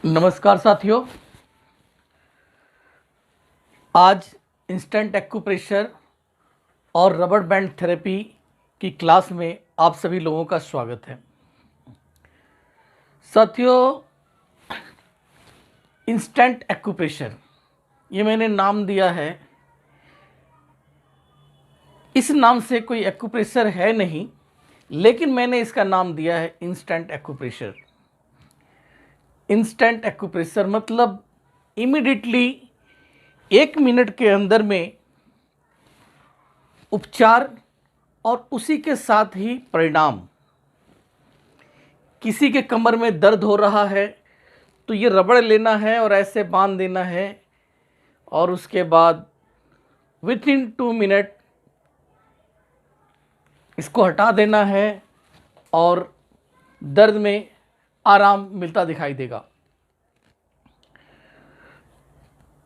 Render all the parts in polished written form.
नमस्कार साथियों। आज इंस्टेंट एक्यूप्रेशर और रबर बैंड थेरेपी की क्लास में आप सभी लोगों का स्वागत है। साथियों, इंस्टेंट एक्यूप्रेशर ये मैंने नाम दिया है। इस नाम से कोई एक्यूप्रेशर है नहीं, लेकिन मैंने इसका नाम दिया है इंस्टेंट एक्यूप्रेशर। इंस्टेंट एक्यूप्रेशर मतलब इमीडिएटली 1 मिनट के अंदर में उपचार और उसी के साथ ही परिणाम। किसी के कमर में दर्द हो रहा है तो ये रबड़ लेना है और ऐसे बांध देना है और उसके बाद विद इन 2 मिनट इसको हटा देना है और दर्द में आराम मिलता दिखाई देगा।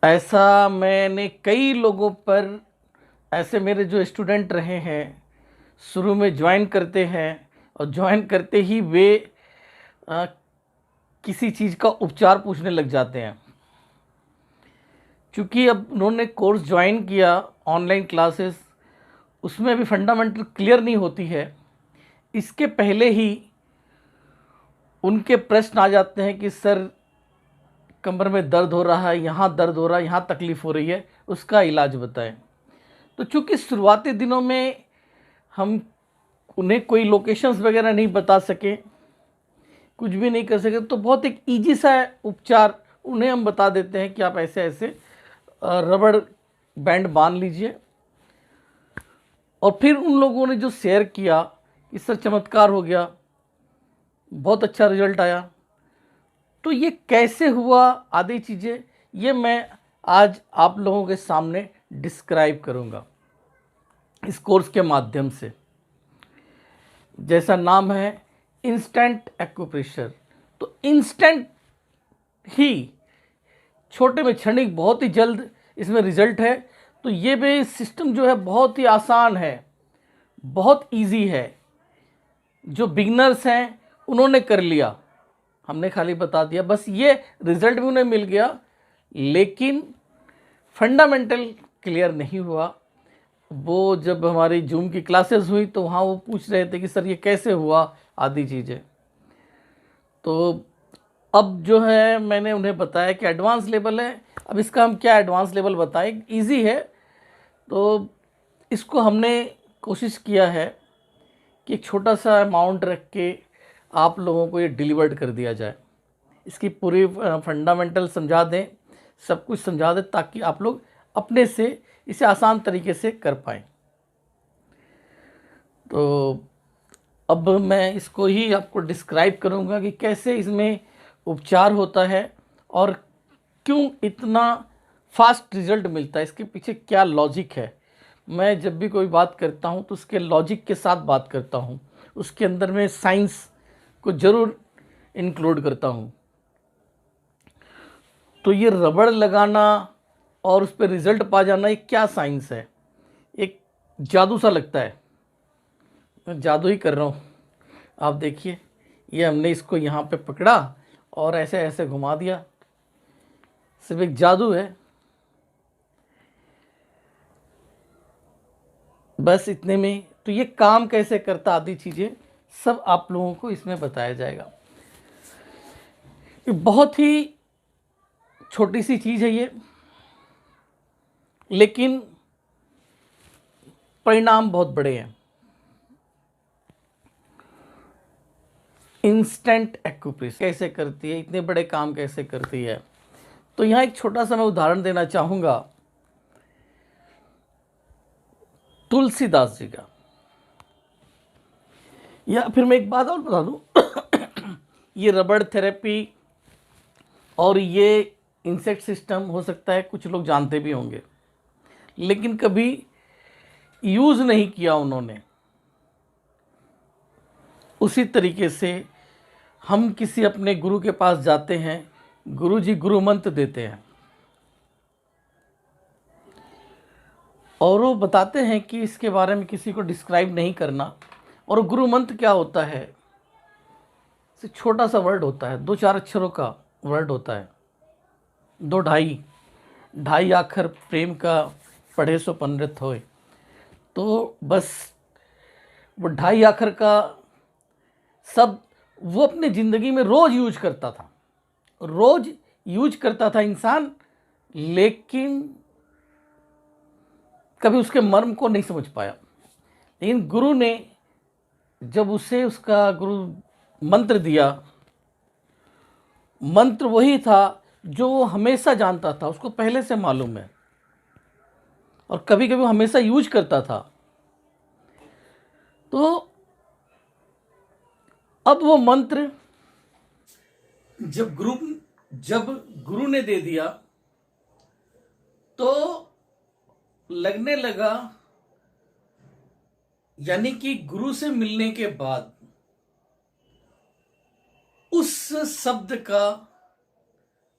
ऐसा मैंने कई लोगों पर, ऐसे मेरे जो स्टूडेंट रहे हैं, शुरू में ज्वाइन करते हैं और ज्वाइन करते ही वे किसी चीज़ का उपचार पूछने लग जाते हैं। क्योंकि अब उन्होंने कोर्स ज्वाइन किया, ऑनलाइन क्लासेस, उसमें भी फंडामेंटल क्लियर नहीं होती है। इसके पहले ही उनके प्रश्न आ जाते हैं कि सर कमर में दर्द हो रहा है, यहाँ दर्द हो रहा है, यहाँ तकलीफ़ हो रही है, उसका इलाज बताएं। तो चूँकि शुरुआती दिनों में हम उन्हें कोई लोकेशंस वगैरह नहीं बता सके, कुछ भी नहीं कर सके, तो बहुत एक ईजी सा उपचार उन्हें हम बता देते हैं कि आप ऐसे ऐसे रबड़ बैंड बांध लीजिए। और फिर उन लोगों ने जो शेयर किया कि सर चमत्कार हो गया, बहुत अच्छा रिजल्ट आया। तो ये कैसे हुआ, आदि चीज़ें ये मैं आज आप लोगों के सामने डिस्क्राइब करूँगा इस कोर्स के माध्यम से। जैसा नाम है इंस्टेंट एक्यूप्रेशर, तो इंस्टेंट ही, छोटे में क्षणिक, बहुत ही जल्द इसमें रिजल्ट है। तो ये भी सिस्टम जो है बहुत ही आसान है, बहुत इजी है। जो बिगनर्स हैं उन्होंने कर लिया, हमने खाली बता दिया, बस ये रिजल्ट भी उन्हें मिल गया, लेकिन फंडामेंटल क्लियर नहीं हुआ। वो जब हमारी जूम की क्लासेस हुई तो वहाँ वो पूछ रहे थे कि सर ये कैसे हुआ, आदि चीज़ें। तो अब जो है मैंने उन्हें बताया कि एडवांस लेवल है। अब इसका हम क्या एडवांस लेवल बताएं, इजी है। तो इसको हमने कोशिश किया है कि एक छोटा सा अमाउंट रख के आप लोगों को ये डिलीवर्ड कर दिया जाए। इसकी पूरी फंडामेंटल समझा दें, सब कुछ समझा दें, ताकि आप लोग अपने से इसे आसान तरीके से कर पाएँ। तो अब मैं इसको ही आपको डिस्क्राइब करूँगा कि कैसे इसमें उपचार होता है और क्यों इतना फास्ट रिज़ल्ट मिलता है, इसके पीछे क्या लॉजिक है। मैं जब भी कोई बात करता हूँ तो उसके लॉजिक के साथ बात करता हूँ, उसके अंदर में साइंस को ज़रूर इंक्लूड करता हूँ। तो ये रबड़ लगाना और उस पर रिज़ल्ट पा जाना, ये क्या साइंस है। एक जादू सा लगता है, मैं जादू ही कर रहा हूँ। आप देखिए, ये हमने इसको यहाँ पे पकड़ा और ऐसे ऐसे घुमा दिया, सिर्फ एक जादू है, बस इतने में। तो ये काम कैसे करता, आदि चीज़ें सब आप लोगों को इसमें बताया जाएगा। ये बहुत ही छोटी सी चीज़ है ये, लेकिन परिणाम बहुत बड़े हैं। इंस्टेंट एक्यूप्रेशर कैसे करती है, इतने बड़े काम कैसे करती है। तो यहाँ एक छोटा सा मैं उदाहरण देना चाहूँगा तुलसीदास जी का। या फिर मैं एक बात और बता दूँ ये रबड़ थेरेपी और ये इंसेक्ट सिस्टम हो सकता है कुछ लोग जानते भी होंगे, लेकिन कभी यूज़ नहीं किया उन्होंने। उसी तरीके से हम किसी अपने गुरु के पास जाते हैं, गुरु जी गुरु मंत्र देते हैं और वो बताते हैं कि इसके बारे में किसी को डिस्क्राइब नहीं करना। और गुरु मंत्र क्या होता है, छोटा सा वर्ड होता है, 2-4 अक्षरों का, वर्ड होता है। दो ढाई, ढाई आखर प्रेम का पढ़े सो पंडित होए। तो बस वो ढाई आखर का शब्द वो अपनी ज़िंदगी में रोज़ यूज करता था, रोज़ यूज करता था इंसान, लेकिन कभी उसके मर्म को नहीं समझ पाया। लेकिन गुरु ने जब उसे उसका गुरु मंत्र दिया, मंत्र वही था जो वो हमेशा जानता था, उसको पहले से मालूम है और कभी कभी वो हमेशा यूज करता था। तो अब वो मंत्र जब गुरु ने दे दिया तो लगने लगा, यानी कि गुरु से मिलने के बाद उस शब्द का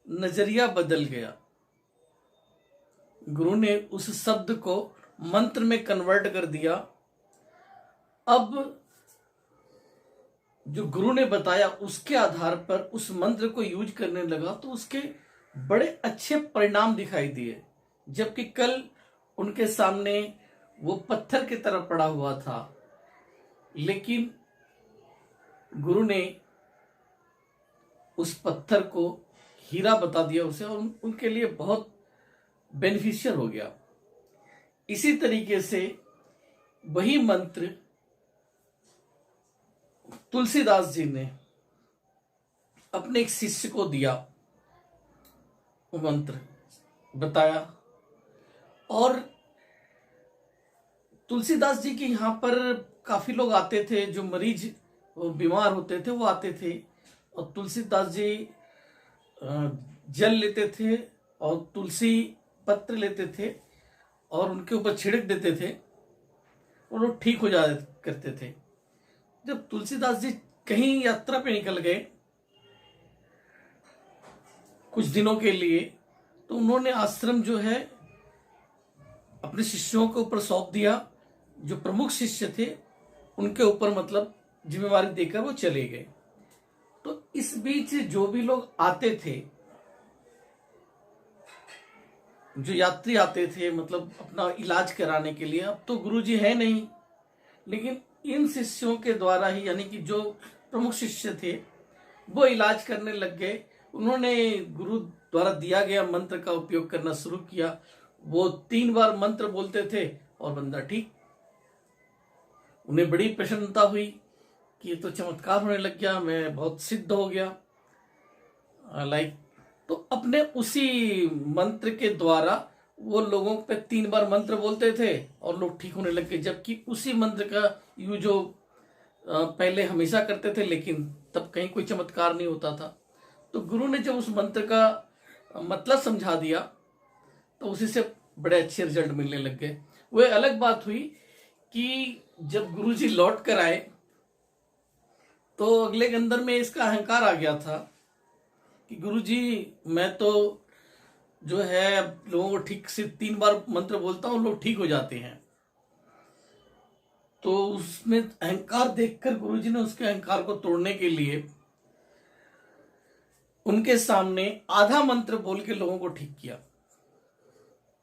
नजरिया बदल गया। गुरु ने उस शब्द को मंत्र में कन्वर्ट कर दिया। अब जो गुरु ने बताया उसके आधार पर उस मंत्र को यूज करने लगा तो उसके बड़े अच्छे परिणाम दिखाई दिए। जबकि कल उनके सामने वो पत्थर की तरह पड़ा हुआ था, लेकिन गुरु ने उस पत्थर को हीरा बता दिया उसे और उनके लिए बहुत बेनिफिशियल हो गया। इसी तरीके से वही मंत्र तुलसीदास जी ने अपने एक शिष्य को दिया, वो मंत्र बताया। और तुलसीदास जी के यहाँ पर काफी लोग आते थे, जो मरीज बीमार होते थे वो आते थे और तुलसीदास जी जल लेते थे और तुलसी पत्र लेते थे और उनके ऊपर छिड़क देते थे और वो ठीक हो जाया करते थे। जब तुलसीदास जी कहीं यात्रा पे निकल गए कुछ दिनों के लिए, तो उन्होंने आश्रम जो है अपने शिष्यों के ऊपर सौंप दिया। जो प्रमुख शिष्य थे उनके ऊपर मतलब जिम्मेवारी देकर वो चले गए। तो इस बीच जो भी लोग आते थे, जो यात्री आते थे मतलब अपना इलाज कराने के लिए, अब तो गुरुजी है नहीं, लेकिन इन शिष्यों के द्वारा ही, यानी कि जो प्रमुख शिष्य थे वो इलाज करने लग गए। उन्होंने गुरु द्वारा दिया गया मंत्र का उपयोग करना शुरू किया। वो 3 बार मंत्र बोलते थे और बंदा ठीक। उन्हें बड़ी प्रसन्नता हुई कि ये तो चमत्कार होने लग गया, मैं बहुत सिद्ध हो गया लाइक। तो अपने उसी मंत्र के द्वारा वो लोगों पे 3 बार मंत्र बोलते थे और लोग ठीक होने लग गए। जबकि उसी मंत्र का यूज जो पहले हमेशा करते थे, लेकिन तब कहीं कोई चमत्कार नहीं होता था। तो गुरु ने जब उस मंत्र का मतलब समझा दिया तो उसी से बड़े अच्छे रिजल्ट मिलने लग गए। वो अलग बात हुई कि जब गुरुजी लौट कर आए तो अगले के अंदर में इसका अहंकार आ गया था कि गुरुजी मैं तो जो है लोगों को ठीक से 3 बार मंत्र बोलता हूं, लोग ठीक हो जाते हैं। तो उसमें अहंकार देखकर गुरुजी ने उसके अहंकार को तोड़ने के लिए उनके सामने आधा मंत्र बोल के लोगों को ठीक किया।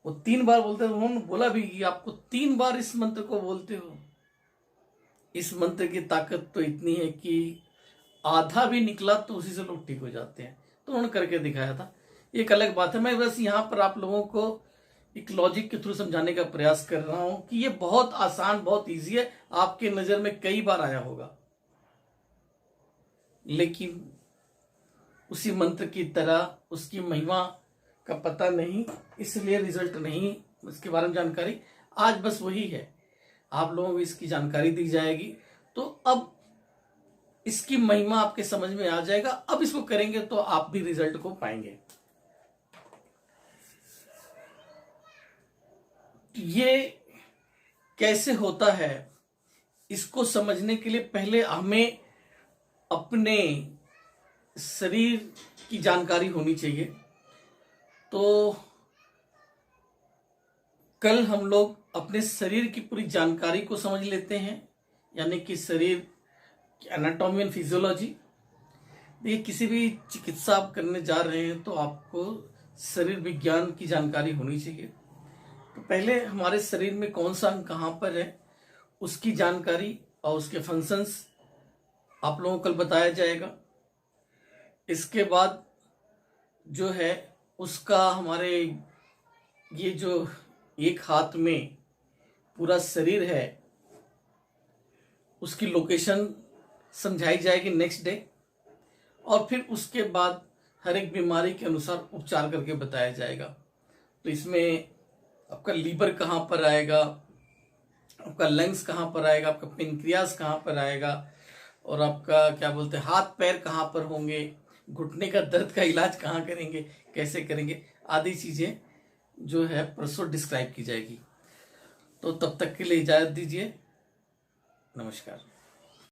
वो 3 बार बोलते थे, उन्होंने बोला भी कि आपको 3 बार इस मंत्र को बोलते हो, इस मंत्र की ताकत तो इतनी है कि आधा भी निकला तो उसी से लोग ठीक हो जाते हैं। तो उन्होंने करके दिखाया था। एक अलग बात है, मैं बस यहाँ पर आप लोगों को एक लॉजिक के थ्रू समझाने का प्रयास कर रहा हूं कि ये बहुत आसान, बहुत इजी है। आपके नजर में कई बार आया होगा, लेकिन उसी मंत्र की तरह उसकी महिमा का पता नहीं, इसलिए रिजल्ट नहीं, उसके बारे में जानकारी आज बस वही है। आप लोगों को इसकी जानकारी दी जाएगी तो अब इसकी महिमा आपके समझ में आ जाएगा। अब इसको करेंगे तो आप भी रिजल्ट को पाएंगे। ये कैसे होता है, इसको समझने के लिए पहले हमें अपने शरीर की जानकारी होनी चाहिए। तो कल हम लोग अपने शरीर की पूरी जानकारी को समझ लेते हैं, यानी कि शरीर की एनाटॉमी एंड फिजियोलॉजी। देखिए, किसी भी चिकित्सा आप करने जा रहे हैं तो आपको शरीर विज्ञान की जानकारी होनी चाहिए। तो पहले हमारे शरीर में कौन सा अंग कहाँ पर है उसकी जानकारी और उसके फंक्शंस आप लोगों को कल बताया जाएगा। इसके बाद जो है उसका हमारे ये जो एक हाथ में पूरा शरीर है उसकी लोकेशन समझाई जाएगी नेक्स्ट डे, और फिर उसके बाद हर एक बीमारी के अनुसार उपचार करके बताया जाएगा। तो इसमें आपका लीवर कहाँ पर आएगा, आपका लंग्स कहाँ पर आएगा, आपका पेनक्रियास कहाँ पर आएगा, और आपका क्या बोलते हैं हाथ पैर कहाँ पर होंगे, घुटने का दर्द का इलाज कहाँ करेंगे, कैसे करेंगे, आदि चीज़ें जो है परसों डिस्क्राइब की जाएगी। तो तब तक के लिए इजाज़त दीजिए। नमस्कार।